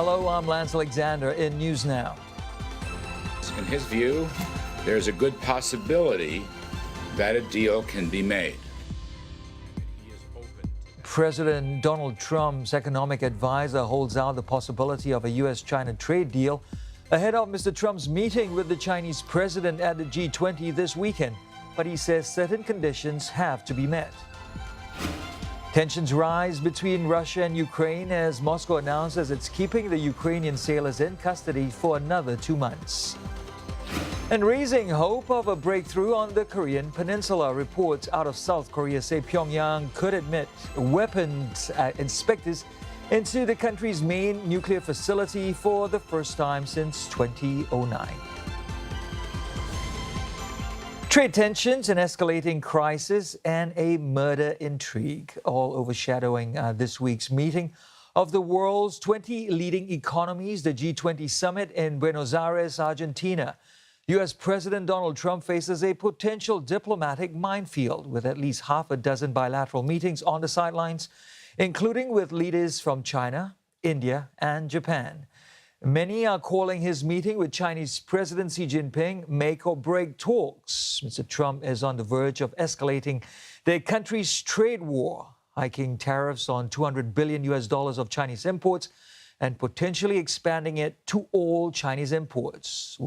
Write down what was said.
Hello, I'm Lance Alexander in News Now. In his view, there's a good possibility that a deal can be made. President Donald Trump's economic advisor holds out the possibility of a U.S.-China trade deal ahead of Mr. Trump's meeting with the Chinese president at the G20 this weekend. But he says certain conditions have to be met. Tensions rise between Russia and Ukraine as Moscow announces it's keeping the Ukrainian sailors in custody for another 2 months. And raising hope of a breakthrough on the Korean Peninsula, reports out of South Korea say Pyongyang could admit weapons inspectors into the country's main nuclear facility for the first time since 2009. Trade tensions, an escalating crisis, and a murder intrigue, all overshadowing this week's meeting of the world's 20 leading economies, the G20 summit in Buenos Aires, Argentina. U.S. President Donald Trump faces a potential diplomatic minefield with at least half a dozen bilateral meetings on the sidelines, including with leaders from China, India, and Japan. Many are calling his meeting with Chinese President Xi Jinping make or break talks. Mr. Trump is on the verge of escalating their country's trade war, hiking tariffs on $200 billion of Chinese imports and potentially expanding it to all Chinese imports.